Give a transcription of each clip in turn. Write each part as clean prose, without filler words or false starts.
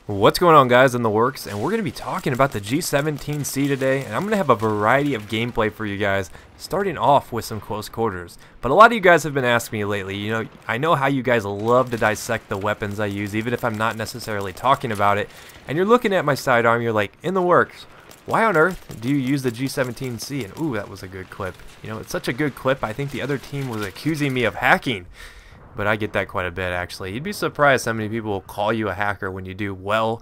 What's going on, guys, in the works, and we're going to be talking about the G17C today, and I'm going to have a variety of gameplay for you guys, starting off with some close quarters. But a lot of you guys have been asking me lately, I know how you guys love to dissect the weapons I use, even if I'm not necessarily talking about it, and you're looking at my sidearm, you're like, in the works, why on earth do you use the G17C? And ooh, that was a good clip. It's such a good clip, I think the other team was accusing me of hacking. But I get that quite a bit, actually. You'd be surprised how many people will call you a hacker when you do well.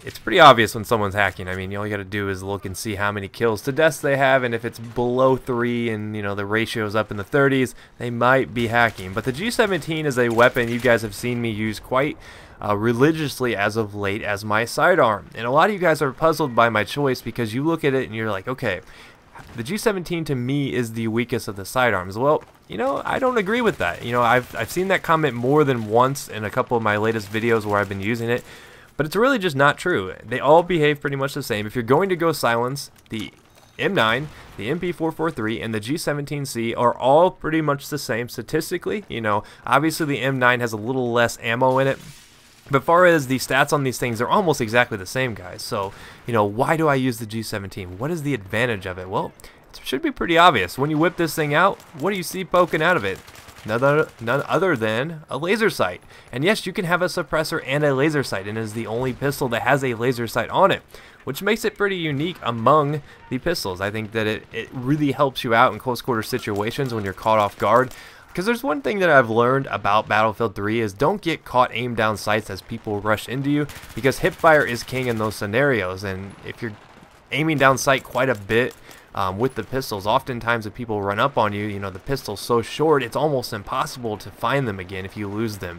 It's pretty obvious when someone's hacking. I mean, all you got to do is look and see how many kills to deaths they have, and if it's below 3 and, the ratio's up in the 30s, they might be hacking. But the G17 is a weapon you guys have seen me use quite religiously as of late as my sidearm. And a lot of you guys are puzzled by my choice because you look at it and you're like, okay, the G17 to me is the weakest of the sidearms. Well, I don't agree with that. I've seen that comment more than once in a couple of my latest videos where I've been using it, but it's really just not true. They all behave pretty much the same. If you're going to go silence, the M9, the MP443, and the G17C are all pretty much the same statistically. Obviously the M9 has a little less ammo in it. But as far as the stats on these things, they're almost exactly the same, guys. So, why do I use the G17? What is the advantage of it? Well, it should be pretty obvious. When you whip this thing out, what do you see poking out of it? None other than a laser sight. And yes, you can have a suppressor and a laser sight, and it is the only pistol that has a laser sight on it, which makes it pretty unique among the pistols. I think that it really helps you out in close quarter situations when you're caught off guard. Because there's one thing that I've learned about Battlefield 3 is don't get caught aim down sights as people rush into you, because hipfire is king in those scenarios. And if you're aiming down sight quite a bit with the pistols, oftentimes if people run up on you, the pistol's so short it's almost impossible to find them again if you lose them.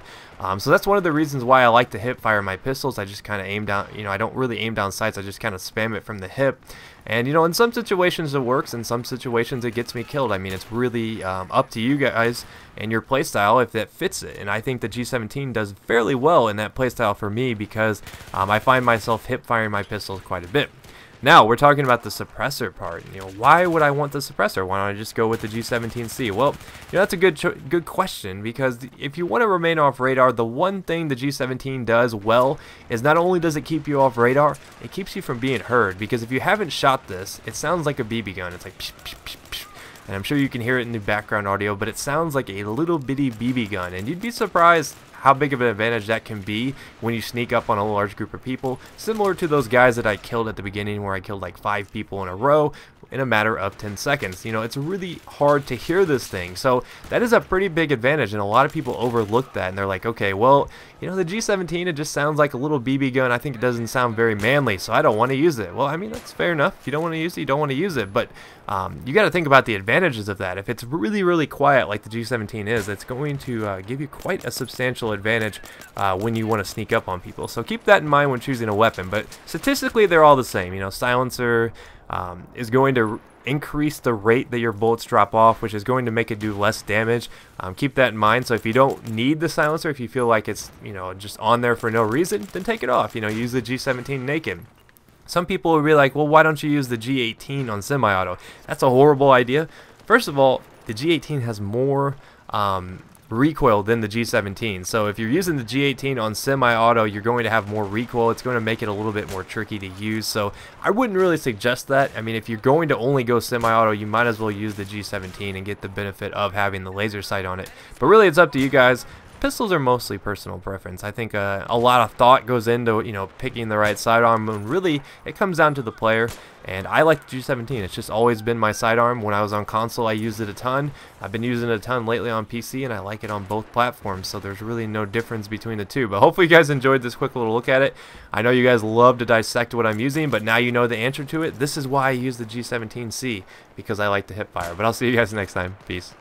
So that's one of the reasons why I like to hipfire my pistols. I just kind of aim down, I don't really aim down sights, I just kind of spam it from the hip. And in some situations it works, in some situations it gets me killed. I mean, it's really up to you guys and your playstyle if that fits it. And I think the G17 does fairly well in that playstyle for me because I find myself hip firing my pistols quite a bit. Now, we're talking about the suppressor part. Why would I want the suppressor? Why don't I just go with the G17C? Well, that's a good question, because if you want to remain off radar, the one thing the G17 does well is not only does it keep you off radar, it keeps you from being heard. Because if you haven't shot this, it sounds like a BB gun. It's like psh, psh, psh, psh. And I'm sure you can hear it in the background audio, but it sounds like a little bitty BB gun. And you'd be surprised how big of an advantage that can be when you sneak up on a large group of people, similar to those guys that I killed at the beginning where I killed like 5 people in a row in a matter of 10 seconds. It's really hard to hear this thing, so that is a pretty big advantage, and a lot of people overlook that, and they're like, okay, well, the G17, it just sounds like a little BB gun. I think it doesn't sound very manly, so I don't want to use it. Well, I mean, that's fair enough. If you don't want to use it, you don't want to use it, but you got to think about the advantages of that. If it's really, really quiet like the G17 is, it's going to give you quite a substantial advantage when you want to sneak up on people. So keep that in mind when choosing a weapon, but statistically they're all the same. Silencer is going to increase the rate that your bullets drop off, which is going to make it do less damage. Keep that in mind. So if you don't need the silencer, if you feel like it's just on there for no reason, then take it off. Use the G17 naked. Some people will be like, well, why don't you use the G18 on semi-auto? That's a horrible idea. First of all, the G18 has more recoil than the G17, so if you're using the G18 on semi-auto, you're going to have more recoil. It's going to make it a little bit more tricky to use, so I wouldn't really suggest that. I mean, if you're going to only go semi-auto, you might as well use the G17 and get the benefit of having the laser sight on it. But really, it's up to you guys. Pistols are mostly personal preference. I think a lot of thought goes into picking the right sidearm, and really it comes down to the player. And I like the G17. It's just always been my sidearm. When I was on console, I used it a ton. I've been using it a ton lately on PC, and I like it on both platforms, so there's really no difference between the two. But hopefully you guys enjoyed this quick little look at it. I know you guys love to dissect what I'm using, but now you know the answer to it. This is why I use the G17C, because I like to hip fire. But I'll see you guys next time. Peace.